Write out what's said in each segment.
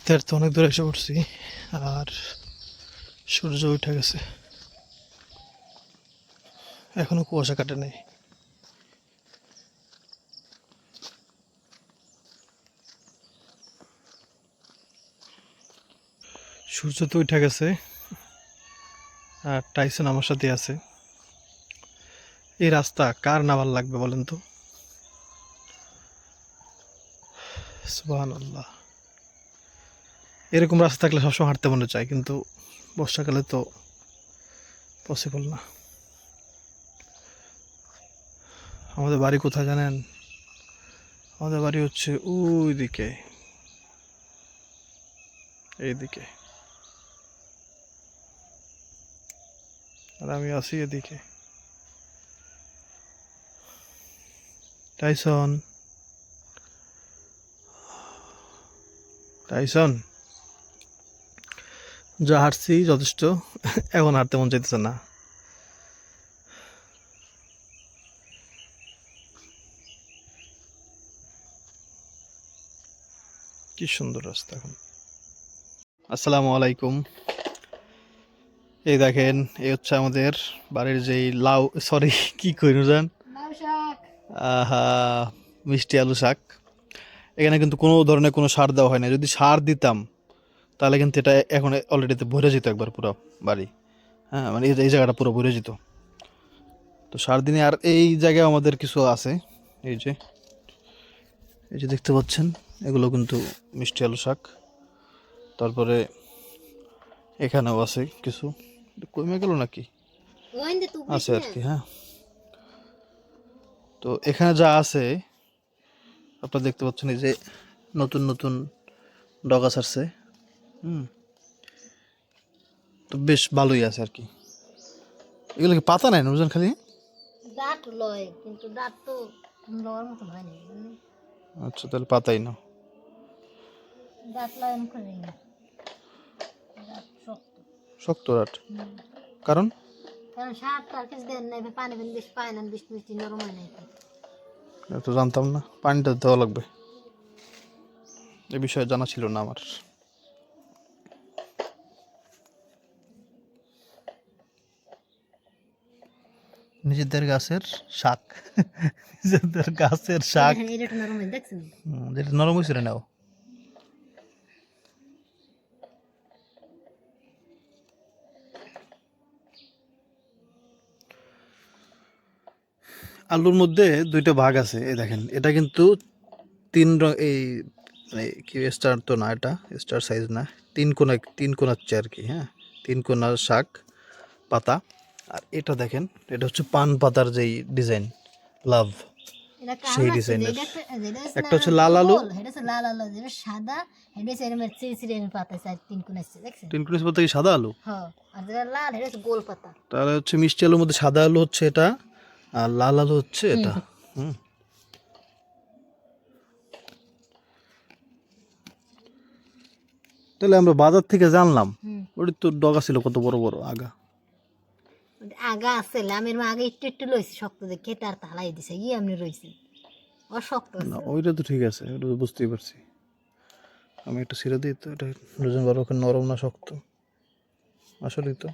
হাঁটতে হাঁটতে অনেক দূরে এসে পড়ছি আর সূর্য উঠে গেছে, এখনো কুয়াশা কাটে নাই। সূর্য তো উঠে গেছে আর টাইসন আমার সাথে আছে। এই রাস্তা কার না ভালো লাগবে বলেন তো? সুবহানাল্লাহ। এরকম রাস্তা থাকলে সবসময় হাঁটতে মনে চায়, কিন্তু বর্ষাকালে তো পসিবল না। আমাদের বাড়ি কোথায় জানেন? আমাদের বাড়ি হচ্ছে ওই দিকে, এইদিকে, আর আমি আছি এদিকে। টাইসন, টাইসন, যা হাঁটছি যথেষ্ট, এখন হাঁটতে মন চাইতেছে না। কি সুন্দর রাস্তা এখন। আসসালামু আলাইকুম। এই দেখেন, এই হচ্ছে আমাদের বাড়ির যেই লাউ, সরি কি কইনু জান, আহা, মিষ্টি আলু শাক। এখানে কিন্তু কোনো ধরনের কোনো সার দেওয়া হয় না। যদি সার দিতাম তাহলে কিন্তু এটা এখন অলরেডিতে ভরে যেত একবার পুরো বাড়ি। হ্যাঁ, মানে এই জায়গাটা পুরো ভরে যেত। তো সার দিনে আর এই জায়গায় আমাদের কিছু আছে, এই যে, এই যে দেখতে পাচ্ছেন, এগুলো কিন্তু মিষ্টি আলু শাক। তারপরে এখানেও আছে কিছু, কমে গেল নাকি, আছে আর কি। হ্যাঁ, তো এখানে যা আছে আপনারা দেখতে পাচ্ছেন, এই যে নতুন নতুন ডগা ছাড়ছে। হুম, তো বেশ ভালোই আছে আর কি। এগুলো কি পাতা নাই নুরজান, খালি দাঁত লয়, কিন্তু দাঁত তো লওয়ার মতো হয় না। আচ্ছা, তাহলে পাতাই না। দাঁত লয় আমি করি না, দাঁত শক্ত। শক্ত রাট, কারণ কারণ সার টার কিছু দেন নাই, পানি পানি বেশি পায় না, বৃষ্টি মিষ্টি নরম হয় না। এটা তো জানতাম না, পানিটা দেওয়া লাগবে, এ বিষয়ে জানা ছিল না আমার। নিজেদের গাছের শাক, নিজেদের গাছের শাক, এটা একটু নরম হয়, দেখছেন? যেটা নরম হয়েছিল নাও। আলুর মধ্যে দুইটা ভাগ আছে, এই দেখেন, এটা কিন্তু তিন রং, এই মানে কি স্টার তো না, এটা স্টার সাইজ না, তিন কোনার চেয়ে আর কি। হ্যাঁ, তিন কোনার শাক পাতা। আর এটা দেখেন, এটা হচ্ছে পান পাতার যেই ডিজাইন, লাভ, এটা কারণ সেই আছে, ডিজাইনের। যেটা একটা হচ্ছে লাল আলু, এটা হচ্ছে লাল আলু, যেটা সাদা এটা হচ্ছে এরকম চিড়ি চিড়ি পাতা, চার তিন কোণ আছে, দেখছেন? তিন কোনা পাতা কি সাদা আলু? হ্যাঁ, আর যেটা লাল এটা হচ্ছে গোল পাতা। তাহলে হচ্ছে মিষ্টি আলুর মধ্যে সাদা আলু হচ্ছে এটা, আর লাল আলু হচ্ছে এটা। হুম, তাহলে আমরা বাজার থেকে জানলাম ওটা তো ডগা ছিল কত বড় বড় আগা। আগা আছে, আমের মা আগে একটু একটু লইছে, শক্ত দেখে তার তালাই দিছে, গিয়ে এমনি রয়েছে, ও শক্ত না, আছে। ওইটা তো ঠিক আছে, ওটা তো বুঝতেই পারছি। আমি একটু ছিঁড়ে দিই তো, এটা দুজন বড় ওখানে নরম না শক্ত, আসলেই তো।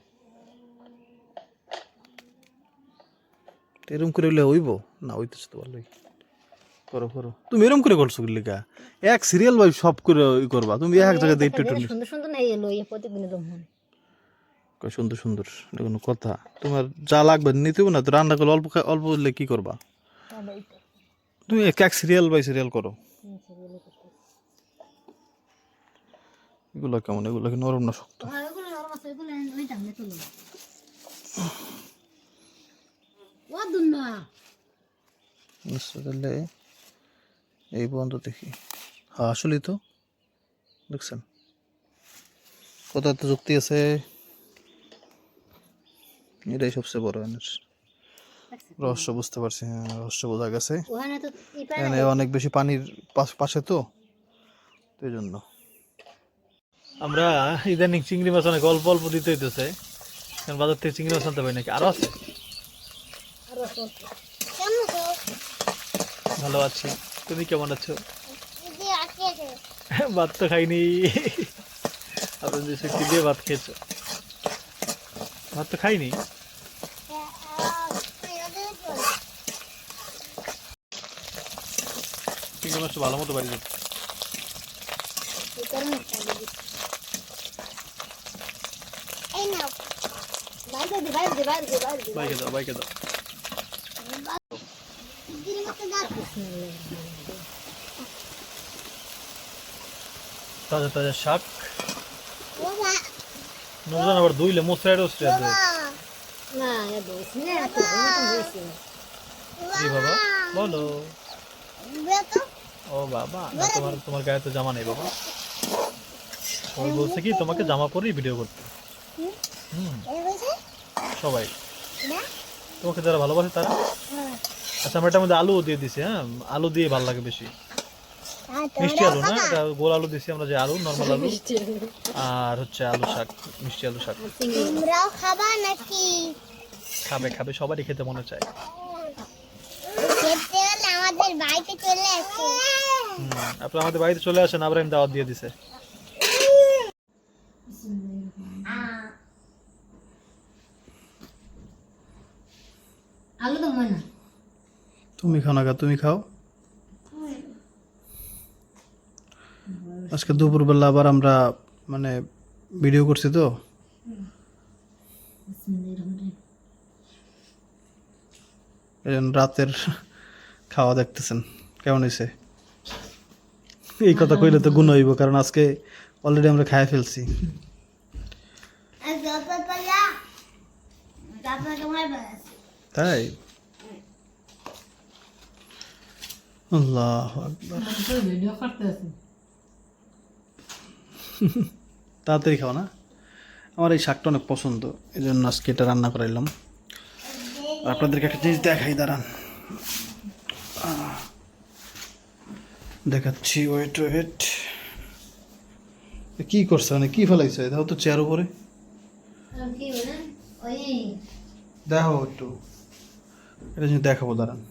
এরম করে হইলে হইব না, হইতেছে তো ভালোই। করো করো, তুমি এরম করে করছো লিখা, এক সিরিয়াল ভাই সব করে ই করবা তুমি, এক জায়গায় একটু একটু সুন্দর সুন্দর না এলো, এই প্রত্যেকদিন এরকম হয়। সুন্দর সুন্দর, এটা কোনো কথা? তোমার যা লাগবে নিতে হবে না তো, রান্না করলে অল্প অল্প হলে কি করবা? তুমি এক এক সিরিয়াল বাই সিরিয়াল করো। এগুলো কেমন, এগুলো কি নরম না শক্ত? আচ্ছা, তাহলে এই পর্যন্ত দেখি। হ্যাঁ, আসলেই তো, দেখছেন কত এত যুক্তি আছে, এটাই সবচেয়ে বড় এনের রহস্য। বুঝতে পারছি, হ্যাঁ, রহস্য বোঝা গেছে। এখানে অনেক বেশি পানির পাশে তো, এই জন্য আমরা ইদানিং চিংড়ি মাছ অনেক অল্প অল্প দিতে হইতেছে, কারণ বাজার থেকে চিংড়ি মাছ আনতে পারি নাকি। আরো আছে? ভালো আছি, তুমি কেমন আছো? ভাত তো খাইনি। আপনার যে কি দিয়ে ভাত খেয়েছো? ভাত তো খাইনি। চিংড়ি মাছটা ভালো মতো বাড়ি যাচ্ছে। বাইকে দাও, বাইকে দাও। তাজা তাজা শাক। নুরজান আবার ধুইলে মোসরাইড ওসরাইড দেয়। জি বাবা বলো। ও বাবা না, তোমার গায়ে তো জামা নেই বাবা। ওই বলছে কি তোমাকে জামা পরেই ভিডিও করতে। সবাই তোমাকে যারা ভালোবাসে তারা। আচ্ছা আমরা এটার মধ্যে আলু দিয়ে দিছি। হ্যাঁ, আলু দিয়ে ভালো লাগে বেশি। মিষ্টি আলু না, এটা গোল আলু দিছি আমরা, যে আলু নরমাল আলু। আর হচ্ছে আলু শাক, মিষ্টি আলু শাক। তোমরাও খাবা নাকি? খাবে খাবে, সবারই খেতে মনে চায়। খেতে হলে আমাদের বাড়িতে চলে আসো। আপনারা আমাদের বাড়িতে চলে আসেন, আব্রাহিম দাওয়াত দিয়ে দিছে। আলু তো মনে তুমি খাও না, তুমি খাও। আজকে দুপুরবেলা আবার আমরা মানে ভিডিও করছি তো, এই জন্য রাতের খাওয়া দেখতেছেন কেমন হয়েছে। এই কথা কইলে তো গুণ হইব, কারণ আজকে অলরেডি আমরা খাই ফেলছি। তাই আল্লাহু আকবার। তাড়াতাড়ি খাও না, আমার এই শাকটা অনেক পছন্দ, এই জন্য আজকে এটা রান্না করাইলাম। আপনাদেরকে একটা জিনিস দেখাই, দাঁড়ান দেখাচ্ছি। ওয়েট ওয়েট, কি করছে মানে কি ফেলাইছে? দেখো তো চেয়ার উপরে, দেখো একটু, এটা জিনিস দেখাবো, দাঁড়ান।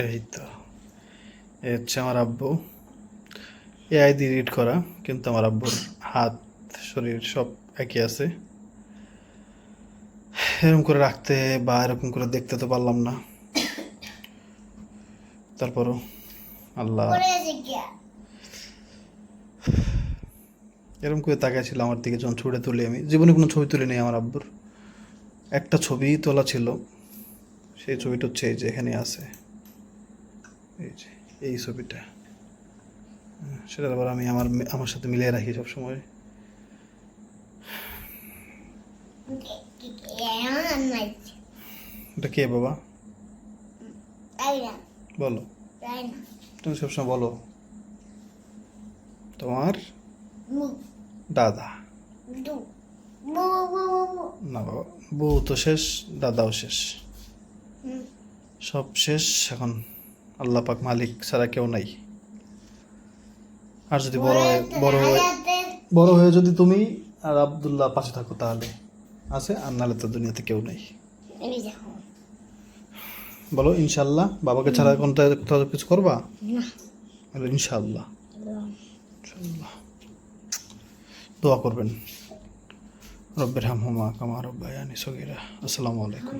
এই তো, এই হচ্ছে আমার আব্বু। এআই দিয়ে এডিট করা, কিন্তু আমার আব্বুর হাত শরীর সব একই আছে। এরকম করে রাখতে বা এরকম করে দেখতে তো পারলাম না, তারপরও আল্লাহ এরকম করে তাকাইছিল আমার দিকে যখন ছুটে তুলি। আমি জীবনে কোনো ছবি তুলি নেই আমার আব্বুর, একটা ছবি তোলা ছিল, সেই ছবিটা হচ্ছে এই যে এখানে আছে, এই যে এই ছবিটা। সেটা আবার আমি আমার সাথে মিলিয়ে রাখি সবসময়। এটা কে বাবা? বলো, তুমি সবসময় বলো তোমার দাদা। না বাবা, বউ তো শেষ, দাদাও শেষ, সব শেষ। এখন আল্লাহ পাক মালিক ছাড়া কেউ নাই। আর যদি বড় হয়ে যদি তুমি আর আব্দুল্লাহ পাশে থাকো তাহলে আছে, আর নাহলে তো দুনিয়াতে কেউ নেই। বলো ইনশাল্লাহ। বাবাকে ছাড়া কোনটা কিছু করবা? ইনশাল্লাহ। ইনশাল্লাহ দোয়া করবেন, রব্বির হামহুমা কামা রাব্বায়ানি সগীরা। আসসালামু আলাইকুম।